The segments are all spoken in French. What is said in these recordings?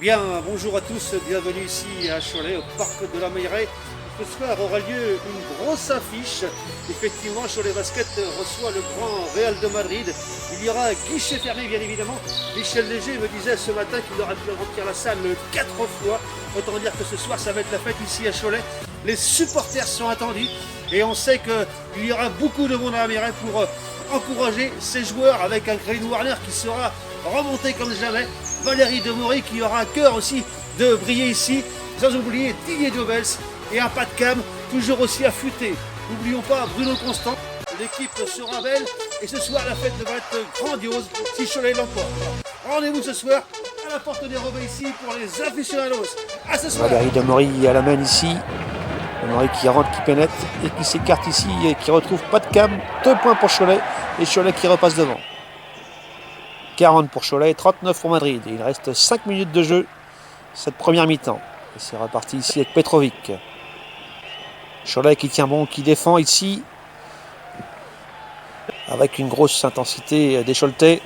Bien, bonjour à tous, bienvenue ici à Cholet, au parc de la Meilleraie. Ce soir aura lieu une grosse affiche. Effectivement, Cholet Basket reçoit le grand Real de Madrid. Il y aura un guichet fermé, bien évidemment. Michel Léger me disait ce matin qu'il aura pu remplir la salle 4 fois. Autant dire que ce soir, ça va être la fête ici à Cholet. Les supporters sont attendus et on sait qu'il y aura beaucoup de monde à la Meilleraie pour encourager ces joueurs avec un Green Warner qui sera remonté comme jamais. Valérie Demory qui aura à cœur aussi de briller ici, sans oublier Didier Dobels et un pas de cam toujours aussi affûté. N'oublions pas Bruno Constant, l'équipe sera belle et ce soir la fête devrait être grandiose si Cholet l'emporte. Rendez-vous ce soir à la porte des Robins ici pour les aficionados. À ce soir. Valérie Demory à la main ici, Demory qui rentre, qui pénètre et qui s'écarte ici et qui retrouve pas de cam. 2 points pour Cholet et Cholet qui repasse devant. 40 pour Cholet, 39 pour Madrid. Et il reste 5 minutes de jeu cette première mi-temps. Et c'est reparti ici avec Petrovic. Cholet qui tient bon, qui défend ici. Avec une grosse intensité des Choletais.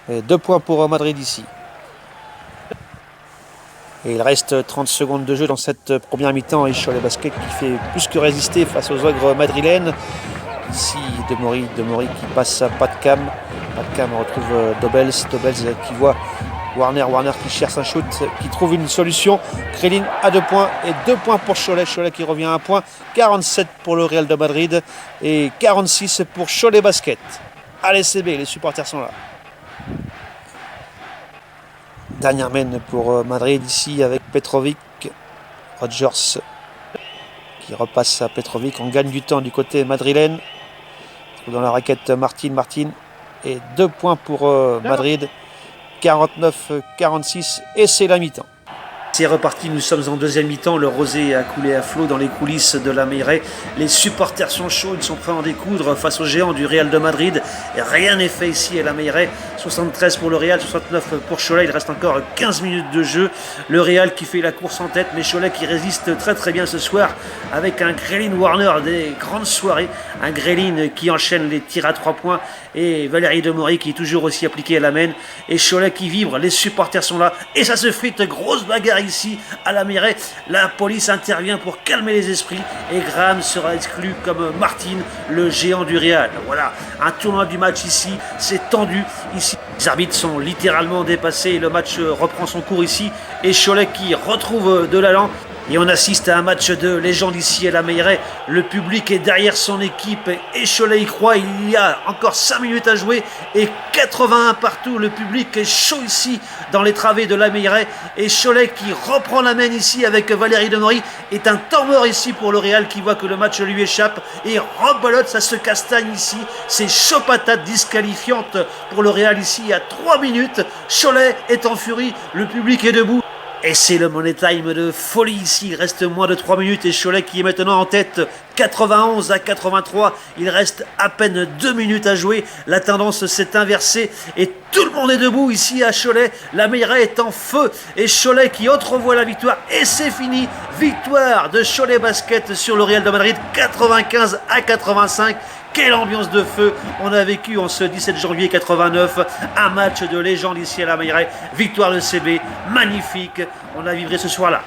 2 points pour Madrid ici. Et il reste 30 secondes de jeu dans cette première mi-temps. Et Cholet Basket qui fait plus que résister face aux ogres madrilènes. Ici Demory qui passe à pas de cam. Pas de cam, on retrouve Dobels qui voit Warner qui cherche un shoot, qui trouve une solution. Krelin à 2 points et 2 points pour Cholet qui revient à 1 point. 47 pour le Real de Madrid et 46 pour Cholet Basket. Allez CB, les supporters sont là. Dernière mène pour Madrid ici avec Petrovic. Rodgers qui repasse à Petrovic. On gagne du temps du côté madrilène. Dans la raquette Martin. Et 2 points pour Madrid. 49-46 et c'est la mi-temps. C'est reparti, nous sommes en deuxième mi-temps, le rosé a coulé à flot dans les coulisses de la Meilleraie. Les supporters sont chauds, ils sont prêts à en découdre face aux géants du Real de Madrid. Et rien n'est fait ici à la Meilleraie. 73 pour le Real, 69 pour Cholet, il reste encore 15 minutes de jeu. Le Real qui fait la course en tête, mais Cholet qui résiste très très bien ce soir avec un Green Warner des grandes soirées. Un Green qui enchaîne les tirs à 3 points et Valérie Demory qui est toujours aussi appliquée à la main. Et Cholet qui vibre, les supporters sont là et ça se frite, grosse bagarre ici à la Meilleraie. La police intervient pour calmer les esprits et Graham sera exclu comme Martin, le géant du Real. Voilà, un tournoi du match ici, c'est tendu ici. Les arbitres sont littéralement dépassés et le match reprend son cours ici et Cholet qui retrouve de l'allant. Et on assiste à un match de légende ici à la Meilleraie. Le public est derrière son équipe et Cholet y croit. Il y a encore 5 minutes à jouer et 81 partout. Le public est chaud ici dans les travées de la Meilleraie. Et Cholet qui reprend la main ici avec Valérie Demory est un temps mort ici pour le Real qui voit que le match lui échappe. Et rebelote, ça se castagne ici. C'est chaud patate disqualifiante pour le Real ici à 3 minutes. Cholet est en furie, le public est debout. Et c'est le money time de folie ici, il reste moins de 3 minutes et Cholet qui est maintenant en tête 91-83, il reste à peine 2 minutes à jouer, la tendance s'est inversée et tout le monde est debout ici à Cholet, la Meilleraie est en feu et Cholet qui entrevoit la victoire et c'est fini, victoire de Cholet Basket sur le Real de Madrid 95-85. Quelle ambiance de feu on a vécu en ce 17 janvier 89, un match de légende ici à la Meilleraie, victoire de CB, magnifique, on a vibré ce soir-là.